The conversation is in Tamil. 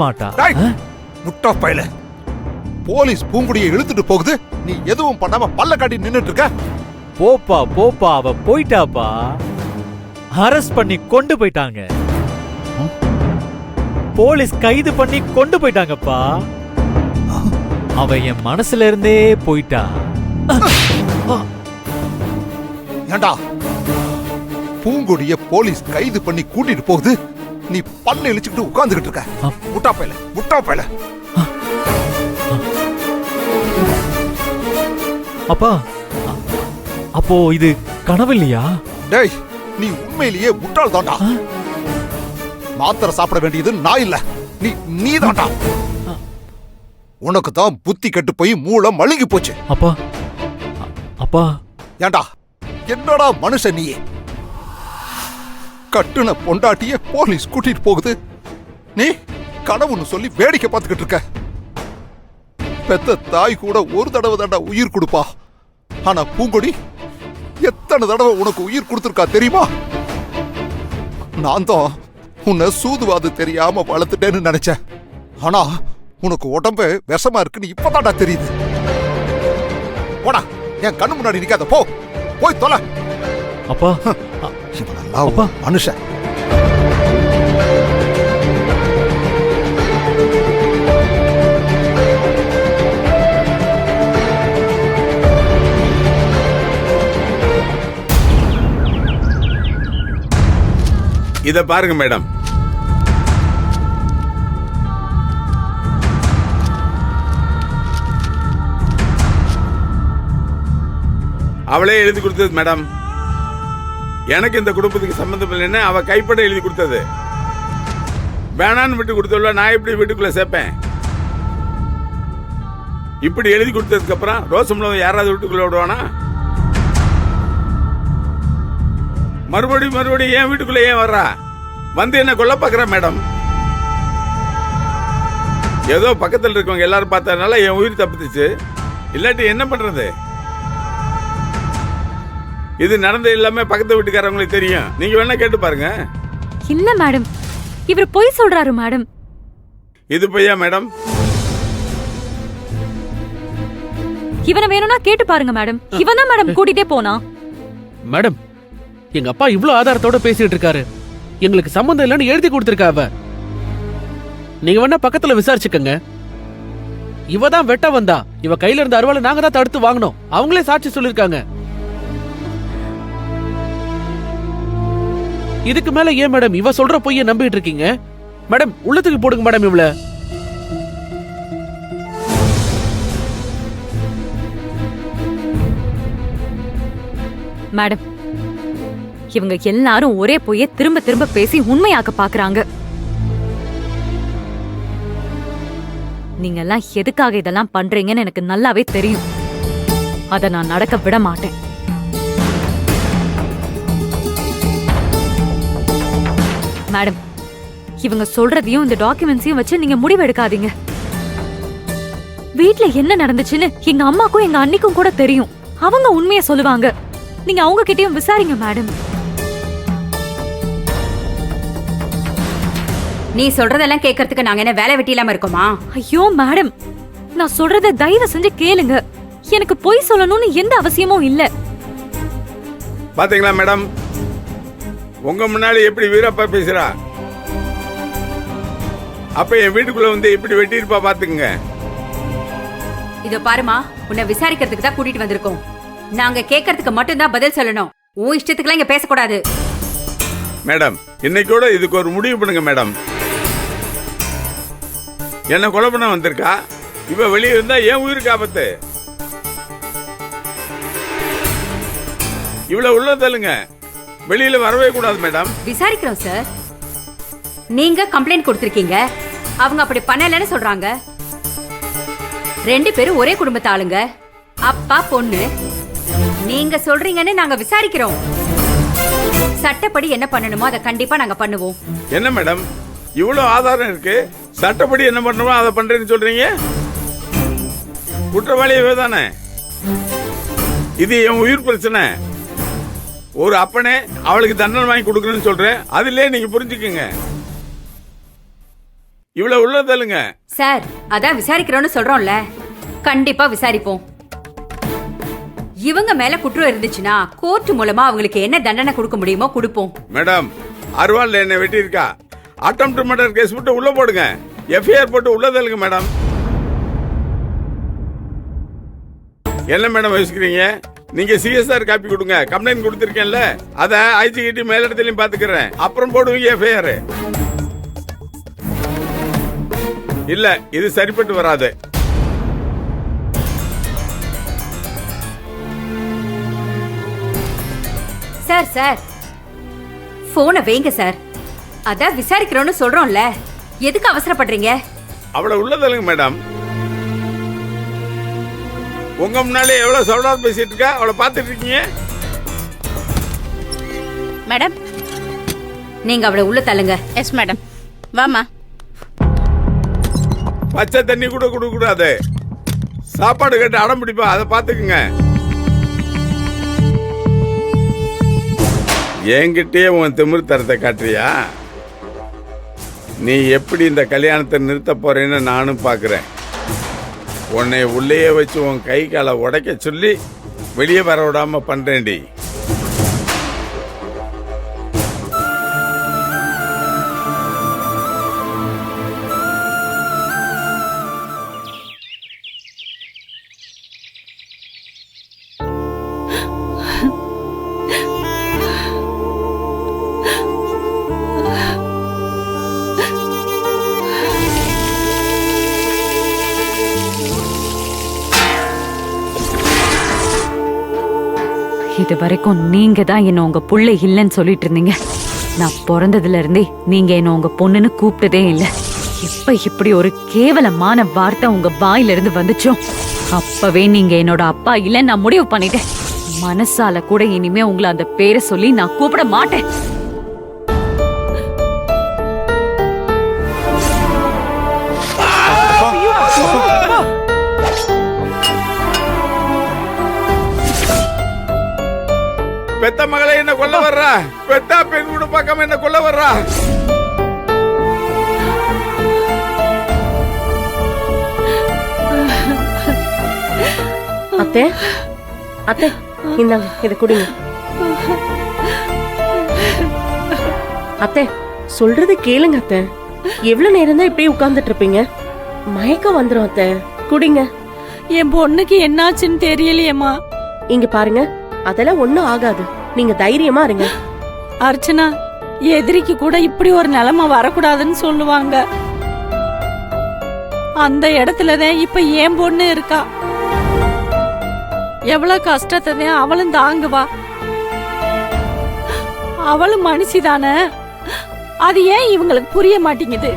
மாட்டா. முட்டா பையல, போலீஸ் பூங்குடியை இழுத்துட்டு போகுது, நீ எதுவும் பண்ணாம பல்ல காட்டி நின்னுட்டு இருக்க. போப்பா போப்பா, அவ போயிட்டாப்பா. அரெஸ்ட் பண்ணி கொண்டு போயிட்டாங்க. போலீஸ் கைது பண்ணி கொண்டு போயிட்டாங்கப்பா. அவ என் மனசுல இருந்தே போயிட்டா. ஏண்டா, பூங்குடிய போலீஸ் கைது பண்ணி கூட்டிட்டு போகுது, நீ பல்ல இழிச்சுக்கிட்டு உட்கார்ந்துகிட்டு இருக்க. முட்டா பையல, முட்டா பையல. அப்பா, அப்போ இது கனவு இல்லையா? டேய், நீ உண்மையிலேயே முட்டாள் தாண்டா. மாத்திரை சாப்பிட வேண்டியது நான் இல்ல, நீ தாண்டா. உனக்கு தான் புத்தி கெட்டு போய் மூளை மழுங்கி போச்சு. அப்பா, அப்பா. ஏண்டா, என்னடா மனுஷன் நீ? கட்டுன பொண்டாட்டிய போலீஸ் கூட்டிட்டு போகுது, நீ கனவுன்னு சொல்லி வேடிக்கை பார்த்துக்கிட்டு இருக்க. பெத்த தாய் கூட ஒரு தடவை தாண்டா உயிர் கொடுப்பா. ஆனா பூங்கொடி எத்தனை தடவை உனக்கு உயிர் கொடுத்துருக்கா தெரியுமா? நான் தான் உன்னை சூதுவாது தெரியாம வளர்த்துட்டேன்னு நினைச்சேன். ஆனா உனக்கு உடம்பு விஷமா இருக்குன்னு இப்பதான்டா தெரியுது. போடா, என் கண்ணு முன்னாடி நிக்காத, போ, போய் தொலை. அப்பா, அப்பா, மனுஷன். இத பாருங்க மேடம், அவளே எழுதி கொடுத்தது மேடம். எனக்கு இந்த குடும்பத்துக்கு சம்பந்தம் இல்லைன்னு அவ கைப்பட எழுதி கொடுத்தது. வேணான்னு விட்டு கொடுத்தவள நான் எப்படி வீட்டுக்குள்ள சேர்ப்பேன்? இப்படி எழுதி கொடுத்ததுக்கு அப்புறம் ரோசம்ல யாராவது வீட்டுக்குள்ள விடுவானா? மறுபடியும் ஏன் வீட்டுக்குள்ள ஏன் வர்றா? வந்து என்ன கொல்ல பாக்குற மேடம்? ஏதோ பக்கத்தில் இருக்கவங்க எல்லாரும் பார்த்ததுனால என் உயிர் தப்பிச்சு. இல்லாட்டி என்ன பண்றது? இது நடந்த எல்லாமே பக்கத்து வீட்டுக்காரங்களுக்கு தெரியும். நீங்க வேணா கேட்டு பாருங்க. இல்ல மேடம், இவர் பொய் சொல்றாரு மேடம். இது பொய்யா மேடம்? இவனை வேணும்னா கேட்டு பாருங்க மேடம். இவன் தான் மேடம் கூட்டிட்டே போனா. மேடம், எங்க அப்பா இவ்ளோ ஆதாரத்தோட பேசிட்டு இருக்காரு. எங்களுக்கு சம்பந்தம் இல்லைன்னு எழுதி கொடுத்திருக்கா அவ. நீங்க வேணா பக்கத்துல விசாரிச்சுக்கங்க. இவ தான் வெட்ட வந்தா. இவ கையில இருந்த அருவாளை நாங்க தான் தடுத்து வாங்கணும். அவங்களே சாட்சி சொல்லிருக்காங்க. இதுக்கு மேல ஏன் மேடம் இவ சொல்ற பொய்ய நம்பிட்டு இருக்கீங்க? மேடம், உள்ளத்துக்கு போடுங்க மேடம் இவள. மேடம், இவங்க எல்லாரும் ஒரே பொய்ய திரும்ப திரும்ப பேசி உண்மையாக்க பாக்குறாங்க. நீங்க எல்லாம் எதுக்காக இதெல்லாம் பண்றீங்கன்னு எனக்கு நல்லாவே தெரியும். அத நான் நடக்க விட மாட்டேன். மேடம், இவங்க சொல்றதையும் இந்த டாக்குமெண்ட்ஸையும் வச்சு நீங்க முடிவு எடுக்காதீங்க. வீட்ல என்ன நடந்துச்சுன்னு எங்க அம்மாக்கும் எங்க அண்ணிக்கும் கூட தெரியும். அவங்க உண்மையை சொல்லுவாங்க. நீங்க அவங்க கிட்டயும் விசாரிங்க மேடம். நீ சொல்றதெல்லாம் கேட்கறதுக்கு நாங்க என்ன வேலை வெட்டி இல்லாம இருக்கோமா? ஐயோ மேடம், நான் சொல்றத தயவு செஞ்சு கேளுங்க. எனக்கு பொய் சொல்லணும்னு எந்த அவசியமும் இல்ல. பாத்தீங்களா மேடம், உங்க முன்னாடி எப்படி வீரப்பா பேசுறா? அப்ப என் வீட்டுக்குள்ள வந்து எப்படி வெட்டி இருப்பா பாத்துக்குங்க. இதோ பாருமா, உன்னை விசாரிக்கிறதுக்கு தான் கூட்டிட்டு வந்திருக்கோம். நாங்க கேட்கறதுக்கு மட்டும்தான் பதில் சொல்லணும். உன் இஷ்டத்துக்குலாம் இங்க பேசக்கூடாது. மேடம், இன்னைக்கூட இதுக்கு ஒரு முடிவு பண்ணுங்க மேடம். என்ன கொலை பண்ண வந்திருக்கா? இவ வெளியே இருந்தா ஏன் உயிருக்கு ஆபத்து? இவ்வளவு உள்ள தள்ளுங்க, வெளியில வரவே கூடாது மேடம். விசாரிக்கிறோம் சார். நீங்க கம்ப்ளைண்ட் கொடுத்திருக்கீங்க, அவங்க அப்படி பண்ணலன்னு சொல்றாங்க. 2 பேரும் ஒரே குடும்பத்து ஆளுங்க, அப்பா பொண்ணு. நீங்க சொல்றீங்கன்னு நாங்க விசாரிக்கிறோம். சட்டப்படி என்ன பண்ணணுமோ அதை கண்டிப்பா நாங்க பண்ணுவோம். என்ன மேடம், இவ்வளவு ஆதாரம் இருக்கு, சட்டப்படி என்ன பண்ணணுமோ அதை பண்றேன்னு சொல்றீங்க? குற்றவாளியவே தானே இது. என் உயிர் பிரச்சனை. ஒரு அப்பனே அவளுக்கு தண்டனை வாங்கி கொடுக்கணும்னு சொல்றேன். அதுலயே நீங்க புரிஞ்சுக்குங்க. இவ்வளவு உள்ள தள்ளுங்க. சார் அதான் விசாரிக்கிறோம்னு சொல்றோம்ல, கண்டிப்பா விசாரிப்போம். இவங்க மேல குற்றம் இருந்துச்சுன்னா கோர்ட் மூலமா அவங்களுக்கு என்ன தண்டனை கொடுக்க முடியுமோ கொடுப்போம். மேடம், அருவாள்ல என்ன வெட்டி இருக்கா? அட்டெம்ப்ட் மர்டர் கேஸ் போட்டு உள்ள போடுங்க. எஃப்ஐஆர் போட்டு உள்ள தள்ளுங்க மேடம். என்ன மேடம் யோசிக்கிறீங்க? நீங்க சிஎஸ்ஆர் காப்பி கொடுங்க. கம்ப்ளைண்ட் கொடுத்திருக்கேன்ல, அத ஐஜிகிட்டி மேலிடத்திலையும் பாத்துக்கிறேன். அப்புறம் போடுவீங்க எஃப்ஐஆர். இல்ல, இது சரிப்பட்டு வராது. சார் சார் போனை வைங்க சார். அதான் விசாரிக்கிறோம்னு சொல்றோம்ல, எதுக்கு அவசரப்படுறீங்க? அவளை உள்ள தள்ளுங்க மேடம். உங்க முன்னாலே எவ்வளவு சவுடா பேசிட்டு இருக்கா, அவளை பாத்துட்டு இருக்கீங்க. மேடம். நீங்க அவளை உள்ள தள்ளுங்க. Yes madam. வாமா. பச்சை தண்ணி கூட கொடுக்க கூடாது. சாப்பாடு கேட்டு அடம் பிடிப்பா, அதை பாத்துக்குங்க. என்கிட்டயே உன் திமிரு தரத்தை காட்டுறியா? நீ எப்படி இந்த கல்யாணத்தை நிறுத்த போறேன்னு நானும் பாக்குறேன். உன்னை உள்ளேயே வச்சு உன் கை காலை உடைக்க சொல்லி வெளியே வர விடாம பண்றேன்டி. இது வரைக்கும் நீங்க தான் என்ன உங்க புள்ள இல்லைன்னு சொல்லிட்டு இருந்தீங்க. நான் பிறந்ததுல இருந்தே நீங்க என்ன உங்க பொண்ணுன்னு கூப்பிட்டதே இல்ல. இப்ப இப்படி ஒரு கேவலமான வார்த்தை உங்க வாயில இருந்து வந்துச்சோ, அப்பவே நீங்க என்னோட அப்பா இல்லைன்னு நான் முடிவு பண்ணிட்டேன். மனசால கூட இனிமே உங்களை அந்த பேரை சொல்லி நான் கூப்பிட மாட்டேன். பெத்த மகளை என்ன கொல்ல வர்றா? பெத்தா பெண் கூட பார்க்காம என்ன கொல்ல வர்றா? அத்தை, அத்தை, இந்தாங்க இதை குடிங்க. அத்தை, சொல்றது கேளுங்க அத்தை. எவ்வளவு நேரம் தான் இப்படியே உட்கார்ந்துட்டு இருப்பீங்க? மயக்கம் வந்துரும் அத்தை. குடிங்க. என் பொண்ணுக்கு என்னாச்சுன்னு தெரியலையேம்மா. இங்க பாருங்க, அதெல்லாம் ஒண்ணும் ஆகாது. நீங்க தைரியமா இருங்க. அர்ச்சனா, எதிரிக்கு கூட இப்படி ஒரு நிலைமை வரக்கூடாதுன்னு சொல்லுவாங்க. அந்த இடத்துலதான் இப்ப என் பொண்ணு இருக்கா. எவ்வளவு கஷ்டத்தை தான் அவளும் தாங்குவா. அவளும் மனுஷிதானே. அது ஏன் இவங்களுக்கு புரிய மாட்டேங்குது?